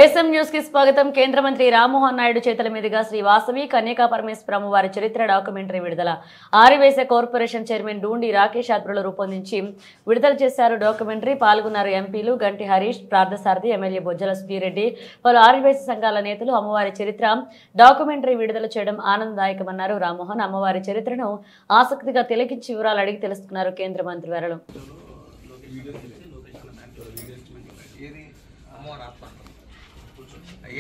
ASM news కి స్వాగతం. కేంద్ర మంత్రి రామ్మోహన్ నాయుడు చేతుల మీదుగా శ్రీ వాసవి కన్యకా పరమేశ్వర అమ్మవారి చరిత్ర డాక్యుమెంటరీ విడుదల. ఆరివేస కార్పొరేషన్ చైర్మన్ డూండి రాకేష్ ఆధ్వర్యంలో రూపొందించి విడుదల చేశారు. డాక్యుమెంటరీ పాల్గొన్నారు ఎంపీలు గంటి హరీష్, ప్రార్థసారథి, ఎమ్మెల్యే బొజ్జల సుధీరెడ్డి, పలు ఆరివేస సంఘాల నేతలు. అమ్మవారి చరిత్ర డాక్యుమెంటరీ విడుదల చేయడం ఆనందదాయకమన్నారు రామ్మోహన్. అమ్మవారి చరిత్రను ఆసక్తిగా తిలకించి వివరాలు అడిగి తెలుసుకున్నారు కేంద్ర మంత్రి వర్యులు.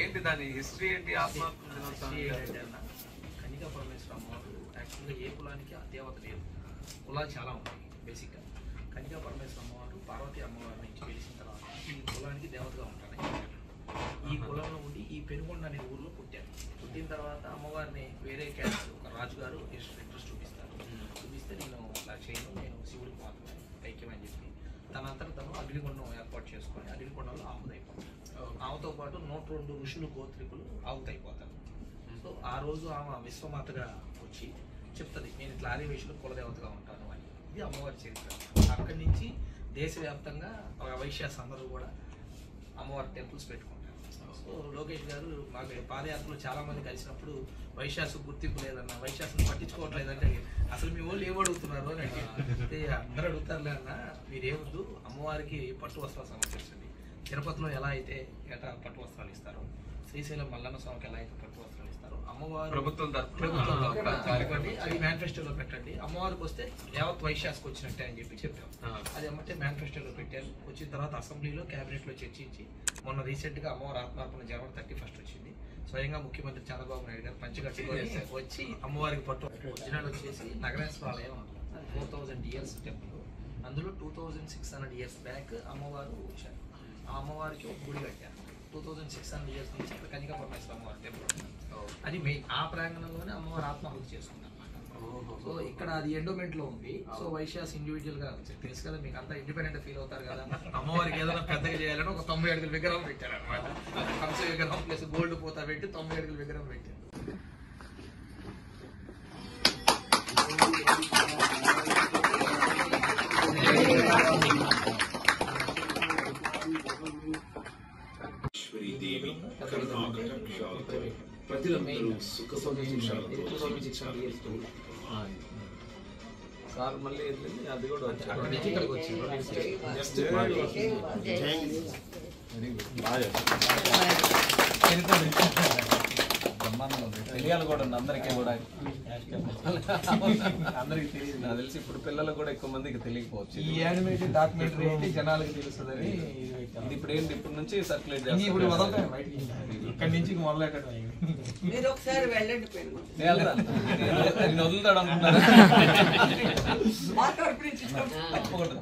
ఏంటి దాని హిస్టరీ ఏంటి? కన్యకా పరమేశ్వర అమ్మవారు యాక్చువల్గా ఏ కులానికి ఆ దేవత లేదు. కులాలు చాలా ఉన్నాయి. బేసిక్గా కన్యకా పరమేశ్వర అమ్మవారు పార్వతీ అమ్మవారి నుంచి వెలిసిన తర్వాత ఈ కులానికి దేవతగా ఉంటారు. ఈ కులంలో ఉండి ఈ పెనుగొండ అనే ఊర్లో పుట్టారు. పుట్టిన తర్వాత అమ్మవారిని వేరే క్యాస్ట్ ఒక రాజుగారు ఇంట్రెస్ట్ చూపిస్తే నేను అలా చేయను, నేను శివుడికి మాత్రమే ఐక్యమని చెప్పి తనంతట తను అగ్నిగుండం ఏర్పాటు చేసుకొని అగ్నిగుండంలో ఆహుతైపోతారు. ఆమెతో పాటు 102 ఋషులు గోత్రికులు ఆహుతైపోతారు. సో ఆ రోజు ఆమె విశ్వమాతగా వచ్చి చెప్తుంది, నేను ఇట్లా ఆర్యవేశులు కులదేవతగా ఉంటాను అని. ఇది అమ్మవారి చరిత్ర. అక్కడి నుంచి దేశవ్యాప్తంగా వైశ్యాస్ అందరూ కూడా అమ్మవారి టెంపుల్స్ పెట్టుకుంటారు. సో లోకేష్ గారు మాకు పాదయాత్రలో చాలా మంది కలిసినప్పుడు వైశ్యాసు గుర్తింపు లేదన్న, వైశ్యాసును పట్టించుకోవట్లేదంటే అసలు మీ వాళ్ళు ఏమడుగుతున్నారు అని అంటే అందరూ అడుగుతారులే అన్న, మీరేమొద్దు, అమ్మవారికి పట్టు వస్త్రాలు సమర్పించండి. తిరుపతిలో ఎలా అయితే ఏటా పట్టు వస్త్రాలు ఇస్తారో, శ్రీశైలం మల్లన్న స్వామికి ఎలా అయితే పట్టు వస్త్రాలు ఇస్తారో, అమ్మవారు ప్రభుత్వం పెట్టండి, అది మేనిఫెస్టోలో పెట్టండి. అమ్మవారికి వస్తే యావత్ వైశ్యాస్కి వచ్చినట్టే అని చెప్పి చెప్పాం. అది అమ్మంటే మేనిఫెస్టోలో పెట్టారు. వచ్చిన తర్వాత అసెంబ్లీలో క్యాబినెట్లో చర్చించి మొన్న రీసెంట్గా అమ్మవారి ఆత్మార్పణ జనవరి 31 వచ్చింది. స్వయంగా ముఖ్యమంత్రి చంద్రబాబు నాయుడు గారు పంచగట్టుకొని వచ్చి అమ్మవారికి పట్టు ఒరిజినల్ వచ్చేసి నగరేశ్వర ఆలయం 4000 ఇయర్స్ టెంపుల్. అందులో 2600 ఇయర్స్ బ్యాక్ అమ్మవారు వచ్చారు. ఆ అమ్మవారికి ఒక గుడి కట్టారు. 2600 ఇయర్స్ నుంచి ఇక్కడ కన్యకా పరమేశ్వర అమ్మవారి టెంపుల్ అది మెయిన్. ఆ ప్రాంగణంలోనే అమ్మవారి ఆత్మాహుతి చేసుకుంటారు. సో ఇక్కడ అది ఎండోమెంట్లో ఉంది. సో వైశ్యాస్ ఇండివిజువల్గా తెలుసు కదా, మీకు అంతా ఇండిపెండెంట్ ఫీల్ అవుతారు కదా. అమ్మవారికి ఏదైనా పెద్దగా చేయాలని ఒక 90 అడుగుల విగ్రహం పెట్టారు అనమాట. కంస విగ్రహం ప్లస్ గోల్డ్ పోతా పెట్టి 90 అడుగుల విగ్రహం పెట్టారు. సార్ మళ్ళీ అది కూడా తెలియాలి కూడా అందరికీ కూడా. అందరికి తెలియదు, నాకు తెలిసి ఇప్పుడు పిల్లలకు కూడా ఎక్కువ మందికి తెలియకపోవచ్చు. ఈ యానిమేటెడ్ డాక్యుమెంటరీ ఏంటి జనాలకి తెలుస్తుందని ఇప్పుడు ఏంటి ఇప్పటి నుంచి సర్క్యులేట్ చేస్తాను. ఇప్పుడు ఇక్కడి నుంచి మొదలెట్టడం. మీరు ఒకసారి వెళ్ళండి, నేను వదులుతాడు అనుకుంటాను. మా తరపు నుంచి తప్పకుండా.